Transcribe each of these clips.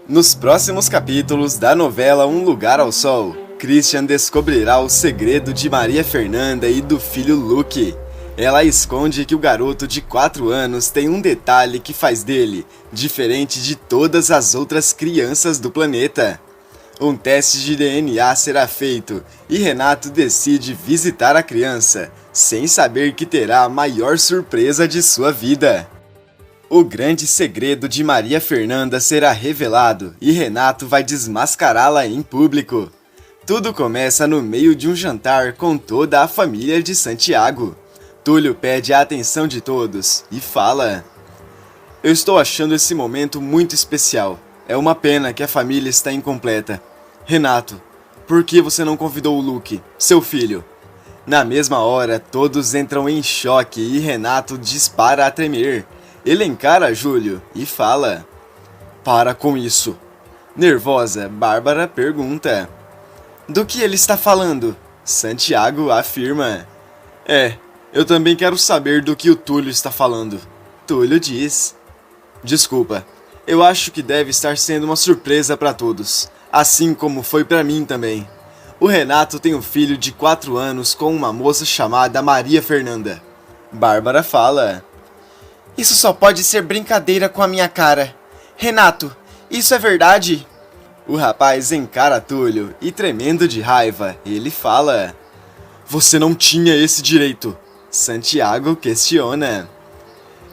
Nos próximos capítulos da novela Um Lugar ao Sol, Christian descobrirá o segredo de Maria Fernanda e do filho Luke. Ela esconde que o garoto de 4 anos tem um detalhe que faz dele diferente de todas as outras crianças do planeta. Um teste de DNA será feito e Renato decide visitar a criança, sem saber que terá a maior surpresa de sua vida. O grande segredo de Maria Fernanda será revelado e Renato vai desmascará-la em público. Tudo começa no meio de um jantar com toda a família de Santiago. Túlio pede a atenção de todos e fala: "Eu estou achando esse momento muito especial. É uma pena que a família está incompleta. Renato, por que você não convidou o Luke, seu filho?" Na mesma hora, todos entram em choque e Renato dispara a tremer. Ele encara Júlio e fala: "Para com isso." Nervosa, Bárbara pergunta: "Do que ele está falando?" Santiago afirma: Eu também quero saber do que o Túlio está falando." Túlio diz: "Desculpa, eu acho que deve estar sendo uma surpresa para todos, assim como foi para mim também. O Renato tem um filho de 4 anos com uma moça chamada Maria Fernanda." Bárbara fala: "Isso só pode ser brincadeira com a minha cara. Renato, isso é verdade?" O rapaz encara Túlio e, tremendo de raiva, ele fala: "Você não tinha esse direito." Santiago questiona: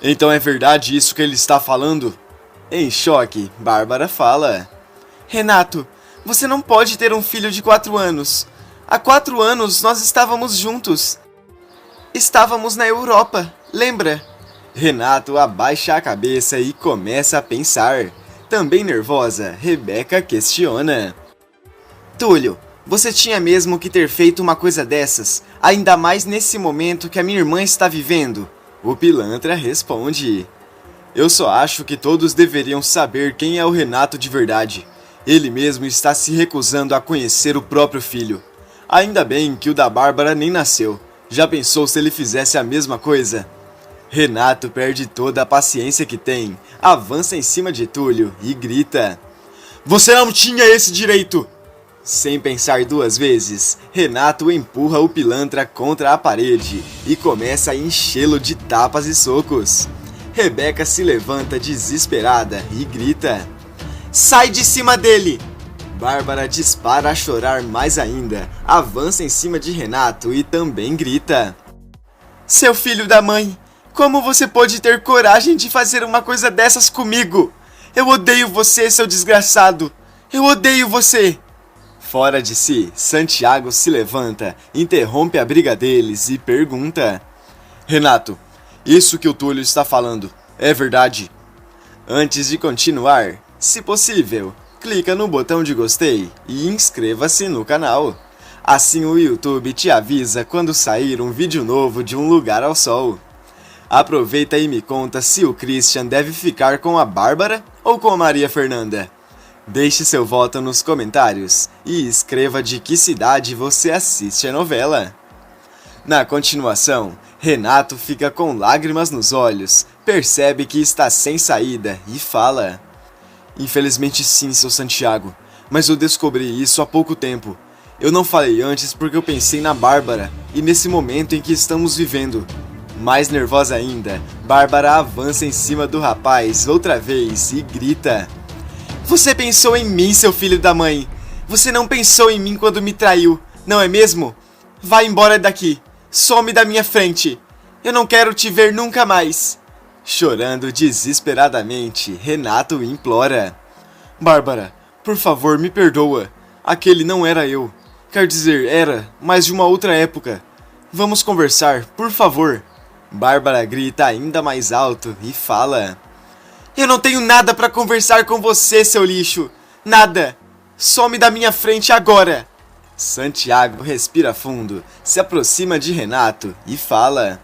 "Então é verdade isso que ele está falando?" Em choque, Bárbara fala: "Renato, você não pode ter um filho de 4 anos. Há 4 anos nós estávamos juntos. Estávamos na Europa, lembra?" Renato abaixa a cabeça e começa a pensar. Também nervosa, Rebeca questiona: "Túlio, você tinha mesmo que ter feito uma coisa dessas, ainda mais nesse momento que a minha irmã está vivendo?" O pilantra responde: "Eu só acho que todos deveriam saber quem é o Renato de verdade. Ele mesmo está se recusando a conhecer o próprio filho. Ainda bem que o da Bárbara nem nasceu. Já pensou se ele fizesse a mesma coisa?" Renato perde toda a paciência que tem, avança em cima de Túlio e grita: "Você não tinha esse direito!" Sem pensar 2 vezes, Renato empurra o pilantra contra a parede e começa a enchê-lo de tapas e socos. Rebeca se levanta desesperada e grita: "Sai de cima dele!" Bárbara dispara a chorar mais ainda, avança em cima de Renato e também grita: "Seu filho da mãe! Como você pode ter coragem de fazer uma coisa dessas comigo? Eu odeio você, seu desgraçado! Eu odeio você!" Fora de si, Santiago se levanta, interrompe a briga deles e pergunta: "Renato, isso que o Túlio está falando é verdade?" Antes de continuar, se possível, clica no botão de gostei e inscreva-se no canal. Assim o YouTube te avisa quando sair um vídeo novo de Um Lugar ao Sol. Aproveita e me conta se o Christian deve ficar com a Bárbara ou com a Maria Fernanda. Deixe seu voto nos comentários e escreva de que cidade você assiste a novela. Na continuação, Renato fica com lágrimas nos olhos, percebe que está sem saída e fala: "Infelizmente sim, seu Santiago, mas eu descobri isso há pouco tempo. Eu não falei antes porque eu pensei na Bárbara e nesse momento em que estamos vivendo." Mais nervosa ainda, Bárbara avança em cima do rapaz outra vez e grita: "Você pensou em mim, seu filho da mãe! Você não pensou em mim quando me traiu, não é mesmo? Vai embora daqui! Some da minha frente! Eu não quero te ver nunca mais!" Chorando desesperadamente, Renato implora: "Bárbara, por favor, me perdoa. Aquele não era eu. Quer dizer, era, mas de uma outra época. Vamos conversar, por favor." Bárbara grita ainda mais alto e fala: "Eu não tenho nada pra conversar com você, seu lixo! Nada! Some da minha frente agora!" Santiago respira fundo, se aproxima de Renato e fala: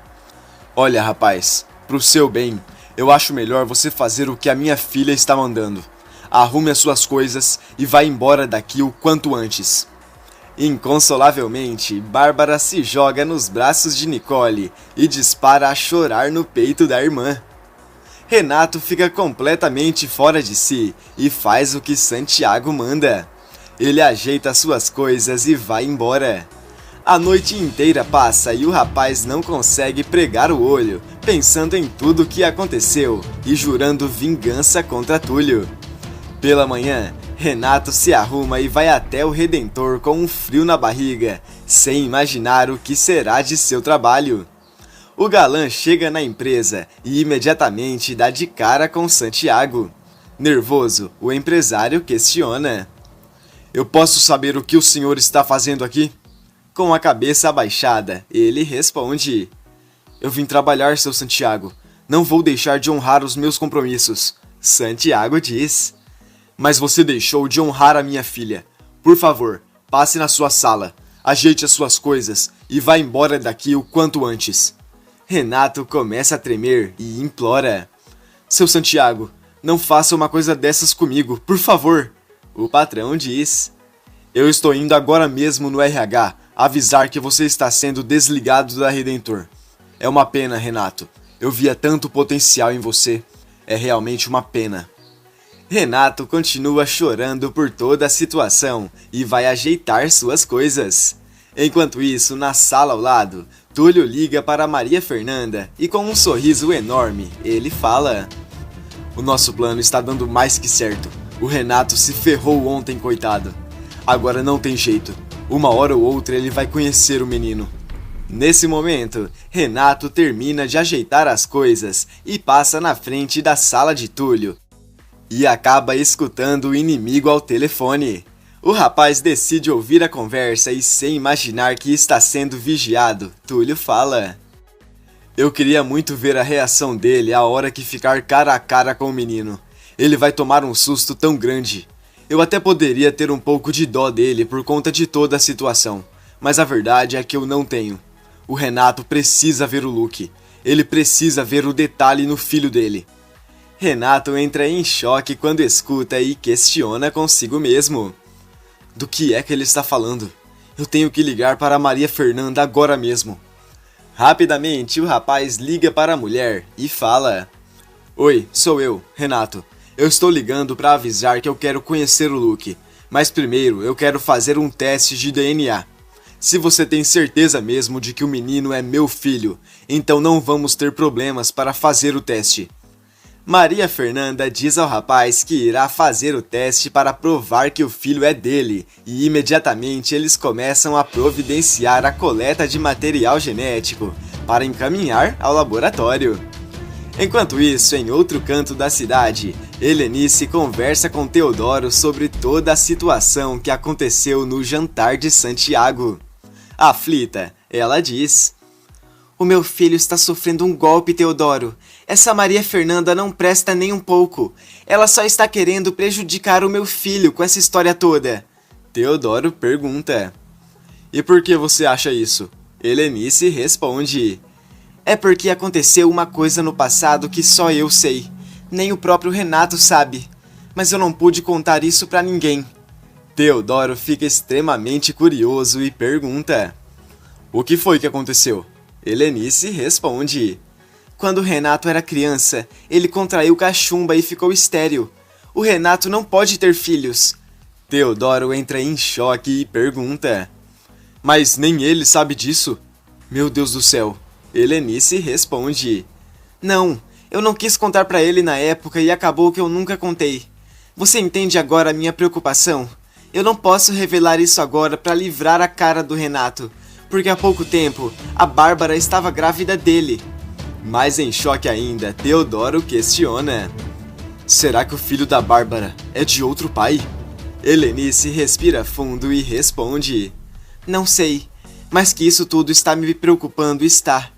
"Olha, rapaz, pro seu bem, eu acho melhor você fazer o que a minha filha está mandando. Arrume as suas coisas e vá embora daqui o quanto antes." Inconsolavelmente, Bárbara se joga nos braços de Nicole e dispara a chorar no peito da irmã. Renato fica completamente fora de si e faz o que Santiago manda. Ele ajeita suas coisas e vai embora. A noite inteira passa e o rapaz não consegue pregar o olho, pensando em tudo o que aconteceu e jurando vingança contra Túlio. Pela manhã, Renato se arruma e vai até o Redentor com um frio na barriga, sem imaginar o que será de seu trabalho. O galã chega na empresa e imediatamente dá de cara com Santiago. Nervoso, o empresário questiona: "Eu posso saber o que o senhor está fazendo aqui?" Com a cabeça abaixada, ele responde: "Eu vim trabalhar, seu Santiago. Não vou deixar de honrar os meus compromissos." Santiago diz: "Mas você deixou de honrar a minha filha. Por favor, passe na sua sala, ajeite as suas coisas e vá embora daqui o quanto antes." Renato começa a tremer e implora: "Seu Santiago, não faça uma coisa dessas comigo, por favor." O patrão diz: "Eu estou indo agora mesmo no RH avisar que você está sendo desligado da Redentor. É uma pena, Renato. Eu via tanto potencial em você. É realmente uma pena." Renato continua chorando por toda a situação e vai ajeitar suas coisas. Enquanto isso, na sala ao lado, Túlio liga para Maria Fernanda e com um sorriso enorme, ele fala: "O nosso plano está dando mais que certo. O Renato se ferrou ontem, coitado. Agora não tem jeito. Uma hora ou outra ele vai conhecer o menino." Nesse momento, Renato termina de ajeitar as coisas e passa na frente da sala de Túlio e acaba escutando o inimigo ao telefone. O rapaz decide ouvir a conversa e, sem imaginar que está sendo vigiado, Túlio fala: "Eu queria muito ver a reação dele a hora que ficar cara a cara com o menino. Ele vai tomar um susto tão grande. Eu até poderia ter um pouco de dó dele por conta de toda a situação, mas a verdade é que eu não tenho. O Renato precisa ver o Luke. Ele precisa ver o detalhe no filho dele." Renato entra em choque quando escuta e questiona consigo mesmo: "Do que é que ele está falando? Eu tenho que ligar para Maria Fernanda agora mesmo." Rapidamente, o rapaz liga para a mulher e fala: "Oi, sou eu, Renato. Eu estou ligando para avisar que eu quero conhecer o Luke, mas primeiro eu quero fazer um teste de DNA. Se você tem certeza mesmo de que o menino é meu filho, então não vamos ter problemas para fazer o teste." Maria Fernanda diz ao rapaz que irá fazer o teste para provar que o filho é dele, e imediatamente eles começam a providenciar a coleta de material genético para encaminhar ao laboratório. Enquanto isso, em outro canto da cidade, Helenice conversa com Teodoro sobre toda a situação que aconteceu no jantar de Santiago. Aflita, ela diz: "O meu filho está sofrendo um golpe, Teodoro. Essa Maria Fernanda não presta nem um pouco. Ela só está querendo prejudicar o meu filho com essa história toda." Teodoro pergunta: "E por que você acha isso?" Helenice responde: "É porque aconteceu uma coisa no passado que só eu sei. Nem o próprio Renato sabe. Mas eu não pude contar isso pra ninguém." Teodoro fica extremamente curioso e pergunta: "O que foi que aconteceu?" Helenice responde: "Quando o Renato era criança, ele contraiu cachumba e ficou estéril. O Renato não pode ter filhos." Teodoro entra em choque e pergunta: "Mas nem ele sabe disso?" "Meu Deus do céu." Helenice responde: "Não, eu não quis contar pra ele na época e acabou que eu nunca contei. Você entende agora a minha preocupação? Eu não posso revelar isso agora pra livrar a cara do Renato, porque há pouco tempo a Bárbara estava grávida dele." Mais em choque ainda, Teodoro questiona: "Será que o filho da Bárbara é de outro pai?" Helenice respira fundo e responde: "Não sei, mas que isso tudo está me preocupando está.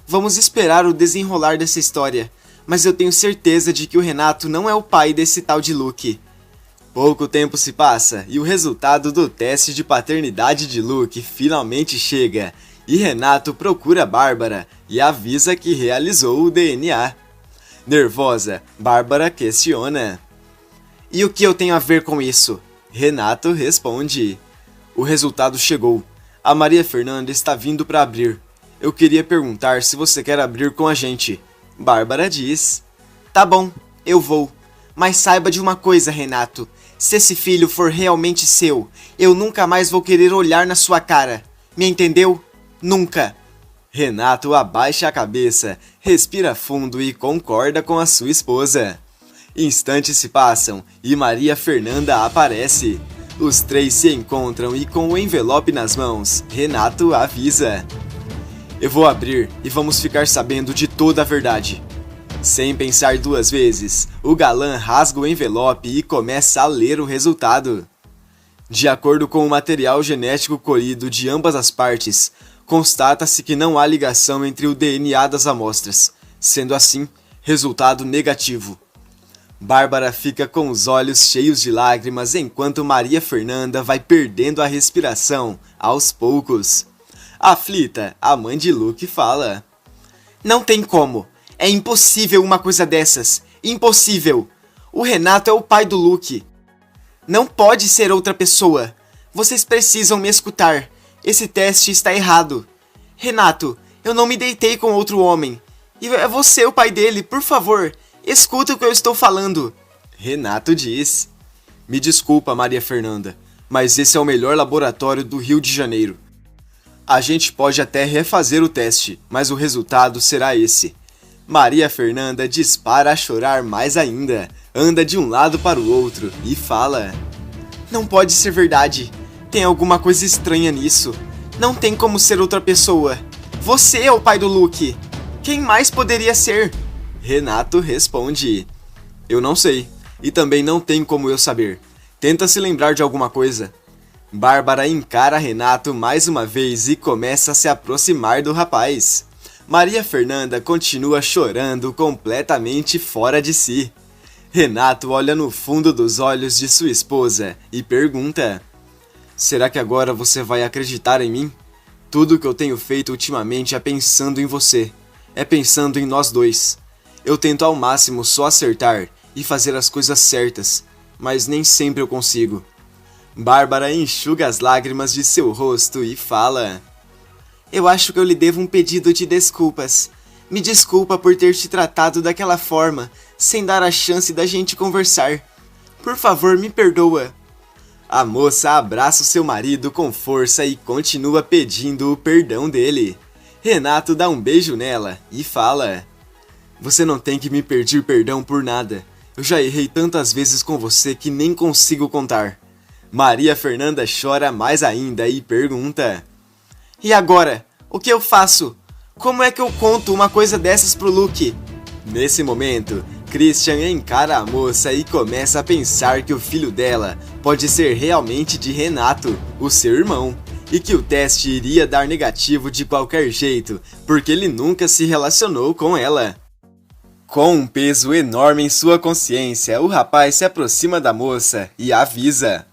Vamos esperar o desenrolar dessa história, mas eu tenho certeza de que o Renato não é o pai desse tal de Luke." Pouco tempo se passa e o resultado do teste de paternidade de Luke finalmente chega, e Renato procura Bárbara e avisa que realizou o DNA. Nervosa, Bárbara questiona: "E o que eu tenho a ver com isso?" Renato responde: "O resultado chegou. A Maria Fernanda está vindo para abrir. Eu queria perguntar se você quer abrir com a gente." Bárbara diz: Tá bom, eu vou. Mas saiba de uma coisa, Renato. Se esse filho for realmente seu, eu nunca mais vou querer olhar na sua cara. Me entendeu? Nunca. Renato abaixa a cabeça, respira fundo e concorda com a sua esposa. Instantes se passam e Maria Fernanda aparece. Os três se encontram e com o envelope nas mãos, Renato avisa: eu vou abrir e vamos ficar sabendo de toda a verdade. Sem pensar duas vezes, o galã rasga o envelope e começa a ler o resultado. De acordo com o material genético colhido de ambas as partes, constata-se que não há ligação entre o DNA das amostras, sendo assim, resultado negativo. Bárbara fica com os olhos cheios de lágrimas enquanto Maria Fernanda vai perdendo a respiração aos poucos. Aflita, a mãe de Luke fala: não tem como. É impossível uma coisa dessas. Impossível. O Renato é o pai do Luke. Não pode ser outra pessoa. Vocês precisam me escutar. Esse teste está errado. Renato, eu não me deitei com outro homem. E é você o pai dele, por favor. Escuta o que eu estou falando. Renato diz: me desculpa, Maria Fernanda, mas esse é o melhor laboratório do Rio de Janeiro. A gente pode até refazer o teste, mas o resultado será esse. Maria Fernanda dispara a chorar mais ainda, anda de um lado para o outro e fala: não pode ser verdade. Tem alguma coisa estranha nisso. Não tem como ser outra pessoa. Você é o pai do Luke. Quem mais poderia ser? Renato responde: eu não sei, e também não tem como eu saber. Tenta se lembrar de alguma coisa. Bárbara encara Renato mais uma vez e começa a se aproximar do rapaz. Maria Fernanda continua chorando completamente fora de si. Renato olha no fundo dos olhos de sua esposa e pergunta: será que agora você vai acreditar em mim? Tudo que eu tenho feito ultimamente é pensando em você. É pensando em nós dois. Eu tento ao máximo só acertar e fazer as coisas certas, mas nem sempre eu consigo. Bárbara enxuga as lágrimas de seu rosto e fala: eu acho que eu lhe devo um pedido de desculpas. Me desculpa por ter te tratado daquela forma, sem dar a chance da gente conversar. Por favor, me perdoa. A moça abraça o seu marido com força e continua pedindo o perdão dele. Renato dá um beijo nela e fala: você não tem que me pedir perdão por nada. Eu já errei tantas vezes com você que nem consigo contar. Maria Fernanda chora mais ainda e pergunta: e agora? O que eu faço? Como é que eu conto uma coisa dessas pro Luke? Nesse momento, Christian encara a moça e começa a pensar que o filho dela pode ser realmente de Renato, o seu irmão, e que o teste iria dar negativo de qualquer jeito, porque ele nunca se relacionou com ela. Com um peso enorme em sua consciência, o rapaz se aproxima da moça e avisa: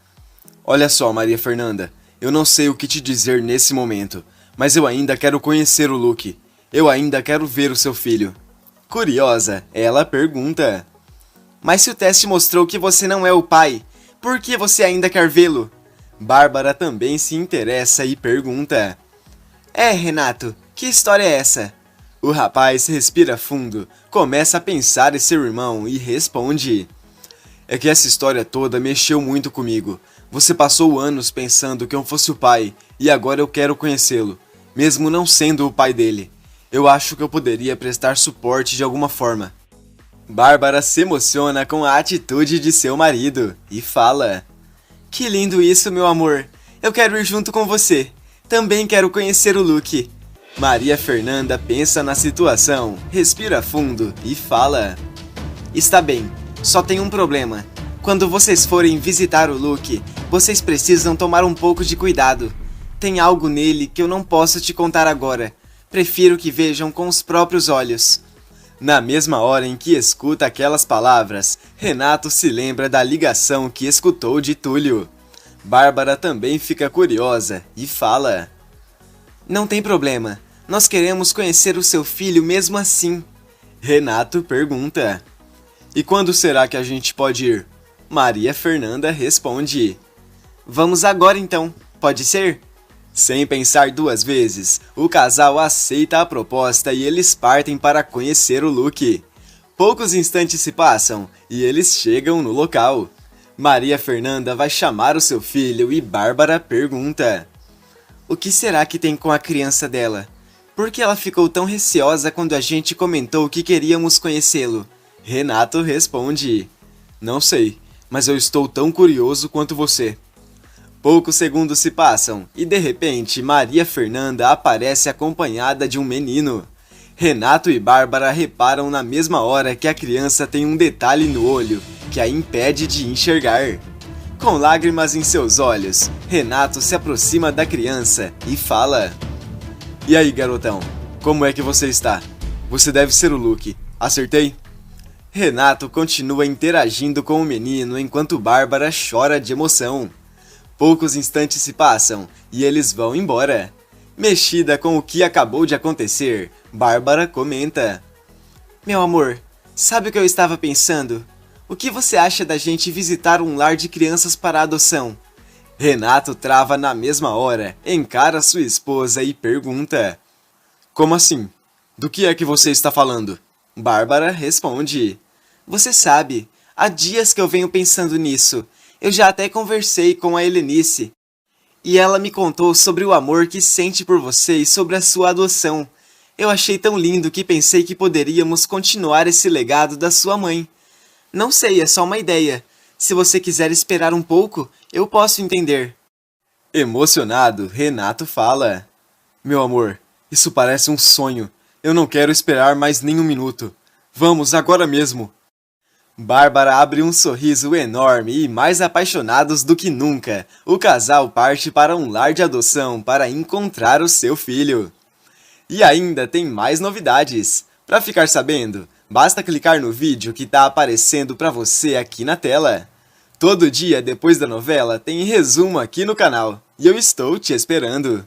olha só, Maria Fernanda, eu não sei o que te dizer nesse momento, mas eu ainda quero conhecer o Luke. Eu ainda quero ver o seu filho. Curiosa, ela pergunta: mas se o teste mostrou que você não é o pai, por que você ainda quer vê-lo? Bárbara também se interessa e pergunta: Renato, que história é essa? O rapaz respira fundo, começa a pensar em seu irmão e responde: é que essa história toda mexeu muito comigo. Você passou anos pensando que eu fosse o pai, e agora eu quero conhecê-lo, mesmo não sendo o pai dele. Eu acho que eu poderia prestar suporte de alguma forma. Bárbara se emociona com a atitude de seu marido e fala: que lindo isso, meu amor. Eu quero ir junto com você. Também quero conhecer o Luke. Maria Fernanda pensa na situação, respira fundo e fala: está bem, só tem um problema. Quando vocês forem visitar o Luke, vocês precisam tomar um pouco de cuidado. Tem algo nele que eu não posso te contar agora. Prefiro que vejam com os próprios olhos. Na mesma hora em que escuta aquelas palavras, Renato se lembra da ligação que escutou de Túlio. Bárbara também fica curiosa e fala: não tem problema, nós queremos conhecer o seu filho mesmo assim. Renato pergunta: e quando será que a gente pode ir? Maria Fernanda responde: vamos agora então, pode ser? Sem pensar duas vezes, o casal aceita a proposta e eles partem para conhecer o Luke. Poucos instantes se passam e eles chegam no local. Maria Fernanda vai chamar o seu filho e Bárbara pergunta: O que será que tem com a criança dela? Por que ela ficou tão receosa quando a gente comentou que queríamos conhecê-lo? Renato responde: Não sei, mas eu estou tão curioso quanto você. Poucos segundos se passam e de repente Maria Fernanda aparece acompanhada de um menino. Renato e Bárbara reparam na mesma hora que a criança tem um detalhe no olho que a impede de enxergar. Com lágrimas em seus olhos, Renato se aproxima da criança e fala: E aí, garotão, como é que você está? Você deve ser o Luke, acertei? Renato continua interagindo com o menino enquanto Bárbara chora de emoção. Poucos instantes se passam e eles vão embora. Mexida com o que acabou de acontecer, Bárbara comenta: Meu amor, sabe o que eu estava pensando? O que você acha da gente visitar um lar de crianças para adoção? Renato trava na mesma hora, encara sua esposa e pergunta: Como assim? Do que é que você está falando? Bárbara responde: Você sabe, há dias que eu venho pensando nisso. Eu já até conversei com a Helenice. E ela me contou sobre o amor que sente por você e sobre a sua adoção. Eu achei tão lindo que pensei que poderíamos continuar esse legado da sua mãe. Não sei, é só uma ideia. Se você quiser esperar um pouco, eu posso entender. Emocionado, Renato fala: Meu amor, isso parece um sonho. Eu não quero esperar mais nem um minuto. Vamos agora mesmo. Bárbara abre um sorriso enorme e, mais apaixonados do que nunca, o casal parte para um lar de adoção para encontrar o seu filho. E ainda tem mais novidades. Para ficar sabendo, basta clicar no vídeo que está aparecendo para você aqui na tela. Todo dia depois da novela tem resumo aqui no canal, e eu estou te esperando.